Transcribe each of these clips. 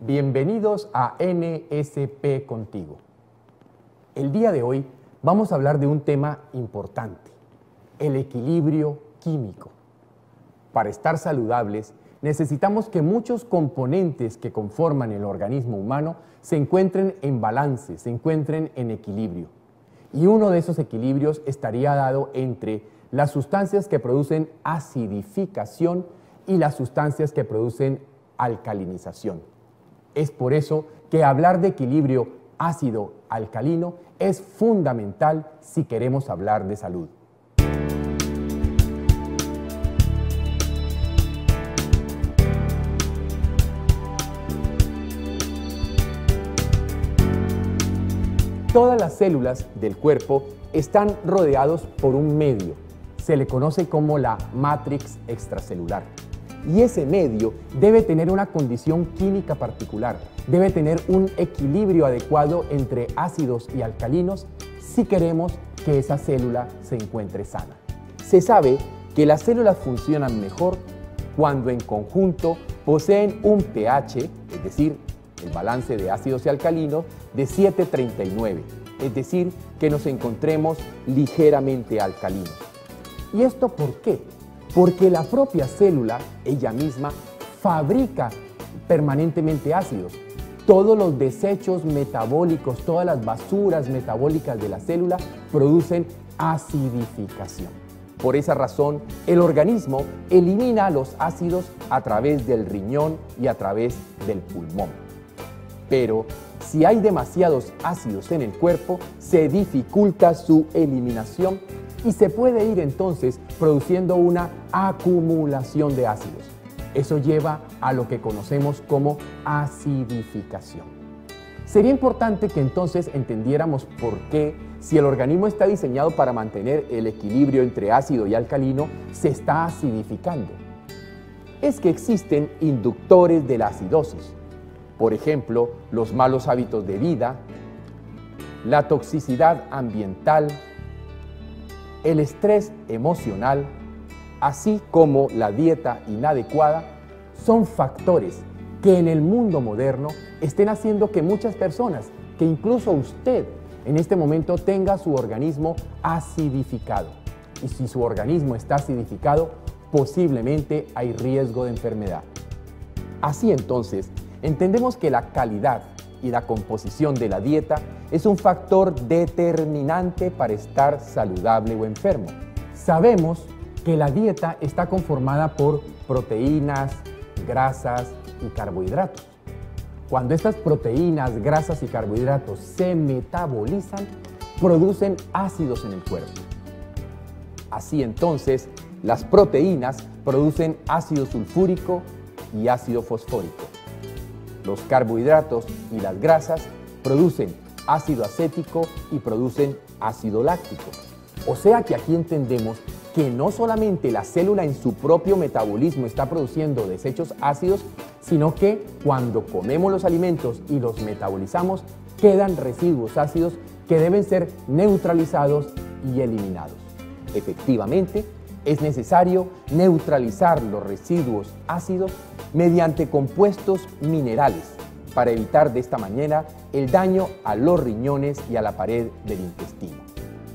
Bienvenidos a NSP Contigo. El día de hoy vamos a hablar de un tema importante, el equilibrio químico. Para estar saludables, necesitamos que muchos componentes que conforman el organismo humano se encuentren en balance, se encuentren en equilibrio. Y uno de esos equilibrios estaría dado entre las sustancias que producen acidificación y las sustancias que producen alcalinización. Es por eso que hablar de equilibrio ácido-alcalino es fundamental si queremos hablar de salud. Todas las células del cuerpo están rodeados por un medio. Se le conoce como la matrix extracelular. Y ese medio debe tener una condición química particular, debe tener un equilibrio adecuado entre ácidos y alcalinos si queremos que esa célula se encuentre sana. Se sabe que las células funcionan mejor cuando en conjunto poseen un pH, es decir, el balance de ácidos y alcalinos, de 7:39, es decir, que nos encontremos ligeramente alcalinos. ¿Y esto por qué? Porque la propia célula, ella misma, fabrica permanentemente ácidos. Todos los desechos metabólicos, todas las basuras metabólicas de la célula producen acidificación. Por esa razón, el organismo elimina los ácidos a través del riñón y a través del pulmón. Pero si hay demasiados ácidos en el cuerpo, se dificulta su eliminación y se puede ir entonces produciendo una acumulación de ácidos. Eso lleva a lo que conocemos como acidificación. Sería importante que entonces entendiéramos por qué, si el organismo está diseñado para mantener el equilibrio entre ácido y alcalino, se está acidificando. Es que existen inductores de la acidosis. Por ejemplo, los malos hábitos de vida, la toxicidad ambiental, el estrés emocional, así como la dieta inadecuada, son factores que en el mundo moderno estén haciendo que muchas personas, que incluso usted en este momento tenga su organismo acidificado. Y si su organismo está acidificado, posiblemente hay riesgo de enfermedad. Así entonces, entendemos que la calidad y la composición de la dieta es un factor determinante para estar saludable o enfermo. Sabemos que la dieta está conformada por proteínas, grasas y carbohidratos. Cuando estas proteínas, grasas y carbohidratos se metabolizan, producen ácidos en el cuerpo. Así entonces, las proteínas producen ácido sulfúrico y ácido fosfórico. Los carbohidratos y las grasas producen ácido acético y producen ácido láctico. O sea que aquí entendemos que no solamente la célula en su propio metabolismo está produciendo desechos ácidos, sino que cuando comemos los alimentos y los metabolizamos, quedan residuos ácidos que deben ser neutralizados y eliminados. Efectivamente, es necesario neutralizar los residuos ácidos mediante compuestos minerales para evitar de esta manera el daño a los riñones y a la pared del intestino.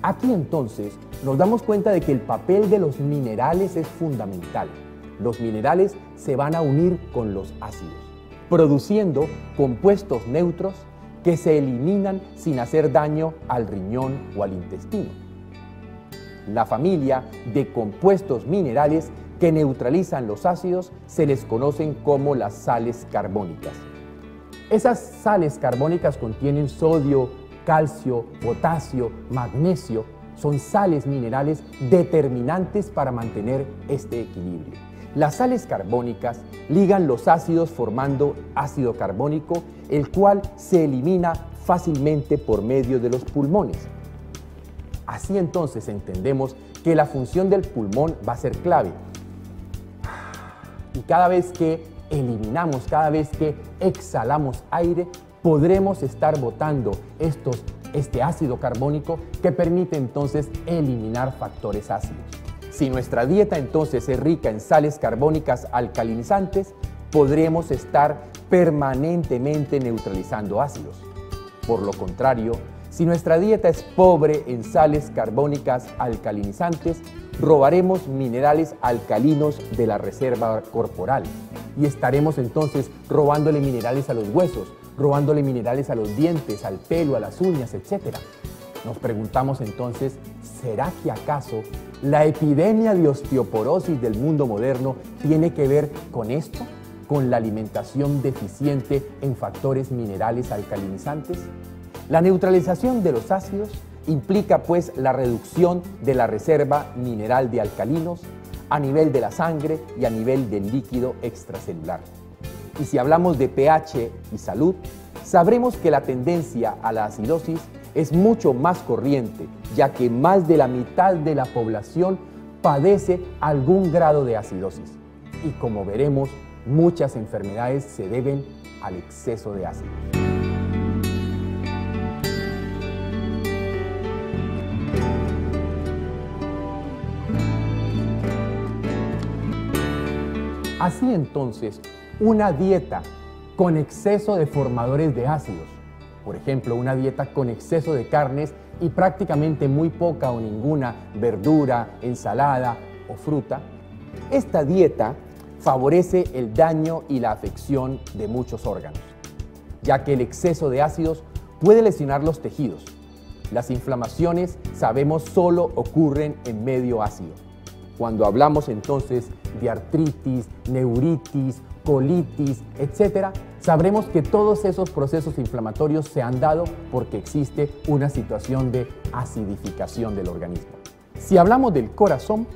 Aquí entonces nos damos cuenta de que el papel de los minerales es fundamental. Los minerales se van a unir con los ácidos, produciendo compuestos neutros que se eliminan sin hacer daño al riñón o al intestino. La familia de compuestos minerales que neutralizan los ácidos se les conocen como las sales carbónicas. Esas sales carbónicas contienen sodio, calcio, potasio, magnesio. Son sales minerales determinantes para mantener este equilibrio. Las sales carbónicas ligan los ácidos formando ácido carbónico, el cual se elimina fácilmente por medio de los pulmones. Así entonces entendemos que la función del pulmón va a ser clave. Y cada vez que eliminamos, cada vez que exhalamos aire, podremos estar botando este ácido carbónico que permite entonces eliminar factores ácidos. Si nuestra dieta entonces es rica en sales carbónicas alcalinizantes, podremos estar permanentemente neutralizando ácidos. Por lo contrario, si nuestra dieta es pobre en sales carbónicas alcalinizantes, robaremos minerales alcalinos de la reserva corporal y estaremos entonces robándole minerales a los huesos, robándole minerales a los dientes, al pelo, a las uñas, etc. Nos preguntamos entonces, ¿será que acaso la epidemia de osteoporosis del mundo moderno tiene que ver con esto? ¿Con la alimentación deficiente en factores minerales alcalinizantes? La neutralización de los ácidos implica pues la reducción de la reserva mineral de alcalinos a nivel de la sangre y a nivel del líquido extracelular. Y si hablamos de pH y salud, sabremos que la tendencia a la acidosis es mucho más corriente, ya que más de la mitad de la población padece algún grado de acidosis. Y como veremos, muchas enfermedades se deben al exceso de ácido. Así entonces, una dieta con exceso de formadores de ácidos, por ejemplo, una dieta con exceso de carnes y prácticamente muy poca o ninguna verdura, ensalada o fruta, esta dieta favorece el daño y la afección de muchos órganos, ya que el exceso de ácidos puede lesionar los tejidos. Las inflamaciones, sabemos, solo ocurren en medio ácido. Cuando hablamos entonces de artritis, neuritis, colitis, etc., sabremos que todos esos procesos inflamatorios se han dado porque existe una situación de acidificación del organismo. Si hablamos del corazón,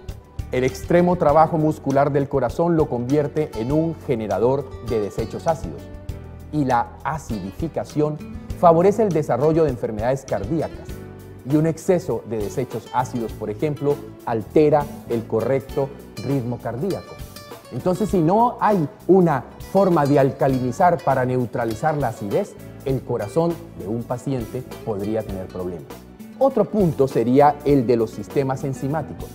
el extremo trabajo muscular del corazón lo convierte en un generador de desechos ácidos y la acidificación favorece el desarrollo de enfermedades cardíacas. Y un exceso de desechos ácidos, por ejemplo, altera el correcto ritmo cardíaco. Entonces, si no hay una forma de alcalinizar para neutralizar la acidez, el corazón de un paciente podría tener problemas. Otro punto sería el de los sistemas enzimáticos.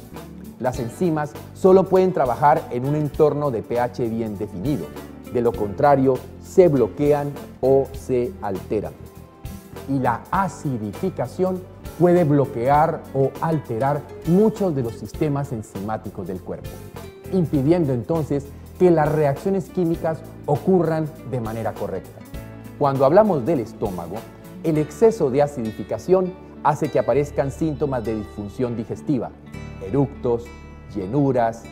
Las enzimas solo pueden trabajar en un entorno de pH bien definido. De lo contrario, se bloquean o se alteran. Y la acidificación puede bloquear o alterar muchos de los sistemas enzimáticos del cuerpo, impidiendo entonces que las reacciones químicas ocurran de manera correcta. Cuando hablamos del estómago, el exceso de acidificación hace que aparezcan síntomas de disfunción digestiva, eructos, llenuras,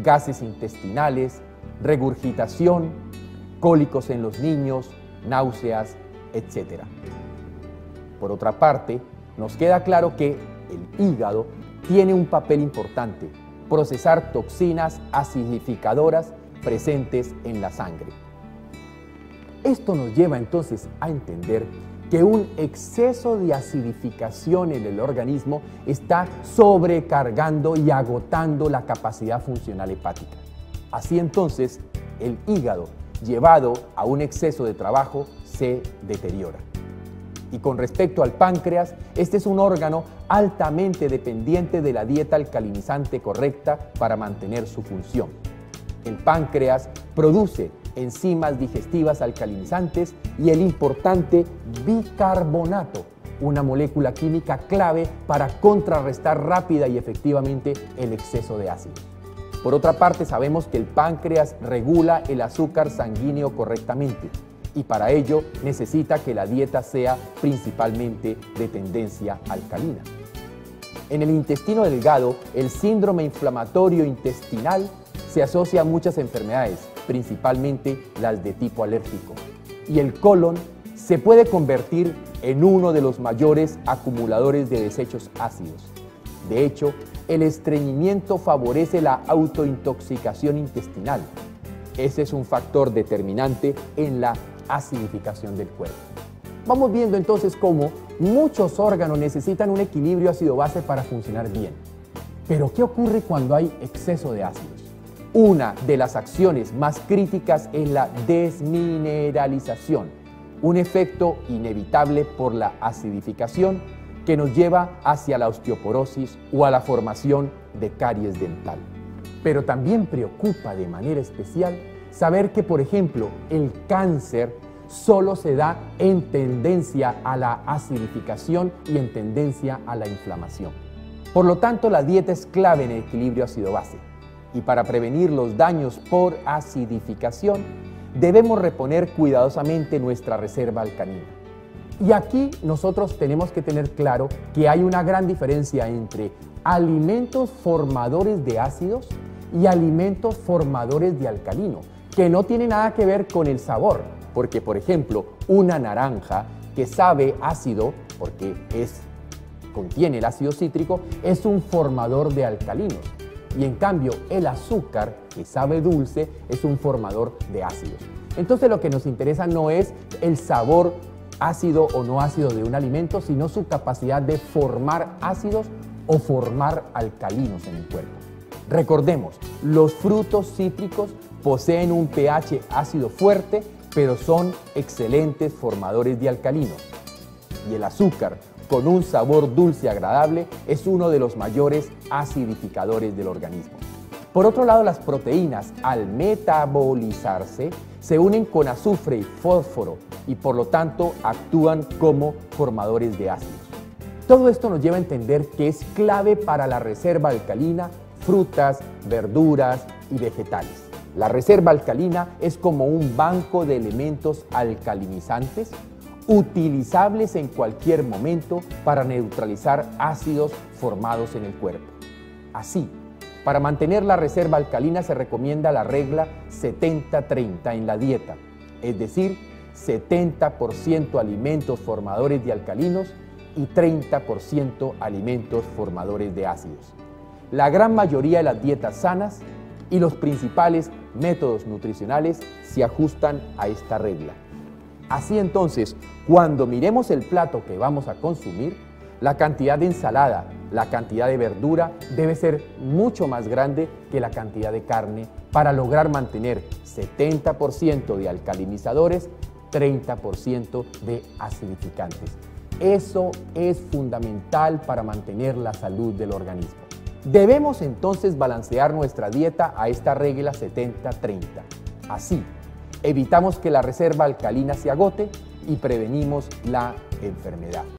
gases intestinales, regurgitación, cólicos en los niños, náuseas, etc. Por otra parte, nos queda claro que el hígado tiene un papel importante, procesar toxinas acidificadoras presentes en la sangre. Esto nos lleva entonces a entender que un exceso de acidificación en el organismo está sobrecargando y agotando la capacidad funcional hepática. Así entonces, el hígado, llevado a un exceso de trabajo, se deteriora. Y con respecto al páncreas, este es un órgano altamente dependiente de la dieta alcalinizante correcta para mantener su función. El páncreas produce enzimas digestivas alcalinizantes y el importante bicarbonato, una molécula química clave para contrarrestar rápida y efectivamente el exceso de ácido. Por otra parte, sabemos que el páncreas regula el azúcar sanguíneo correctamente y para ello necesita que la dieta sea principalmente de tendencia alcalina. En el intestino delgado, el síndrome inflamatorio intestinal se asocia a muchas enfermedades, principalmente las de tipo alérgico. Y el colon se puede convertir en uno de los mayores acumuladores de desechos ácidos. De hecho, el estreñimiento favorece la autointoxicación intestinal. Ese es un factor determinante en la acidificación del cuerpo. Vamos viendo entonces cómo muchos órganos necesitan un equilibrio ácido-base para funcionar bien. Pero ¿qué ocurre cuando hay exceso de ácidos? Una de las acciones más críticas es la desmineralización, un efecto inevitable por la acidificación que nos lleva hacia la osteoporosis o a la formación de caries dental. Pero también preocupa de manera especial saber que, por ejemplo, el cáncer solo se da en tendencia a la acidificación y en tendencia a la inflamación. Por lo tanto, la dieta es clave en el equilibrio ácido-base. Y para prevenir los daños por acidificación, debemos reponer cuidadosamente nuestra reserva alcalina. Y aquí nosotros tenemos que tener claro que hay una gran diferencia entre alimentos formadores de ácidos y alimentos formadores de alcalino, que no tiene nada que ver con el sabor, porque por ejemplo, una naranja que sabe ácido, porque contiene el ácido cítrico, es un formador de alcalinos. Y en cambio, el azúcar, que sabe dulce, es un formador de ácidos. Entonces lo que nos interesa no es el sabor ácido o no ácido de un alimento, sino su capacidad de formar ácidos o formar alcalinos en el cuerpo. Recordemos, los frutos cítricos poseen un pH ácido fuerte, pero son excelentes formadores de alcalinos. Y el azúcar, con un sabor dulce agradable, es uno de los mayores acidificadores del organismo. Por otro lado, las proteínas, al metabolizarse, se unen con azufre y fósforo y por lo tanto actúan como formadores de ácidos. Todo esto nos lleva a entender que es clave para la reserva alcalina frutas, verduras y vegetales. La reserva alcalina es como un banco de elementos alcalinizantes utilizables en cualquier momento para neutralizar ácidos formados en el cuerpo. Así, para mantener la reserva alcalina se recomienda la regla 70-30 en la dieta, es decir, 70% alimentos formadores de alcalinos y 30% alimentos formadores de ácidos. La gran mayoría de las dietas sanas y los principales métodos nutricionales se ajustan a esta regla. Así entonces, cuando miremos el plato que vamos a consumir, la cantidad de ensalada, la cantidad de verdura debe ser mucho más grande que la cantidad de carne para lograr mantener 70% de alcalinizadores, 30% de acidificantes. Eso es fundamental para mantener la salud del organismo. Debemos entonces balancear nuestra dieta a esta regla 70-30. Así, evitamos que la reserva alcalina se agote y prevenimos la enfermedad.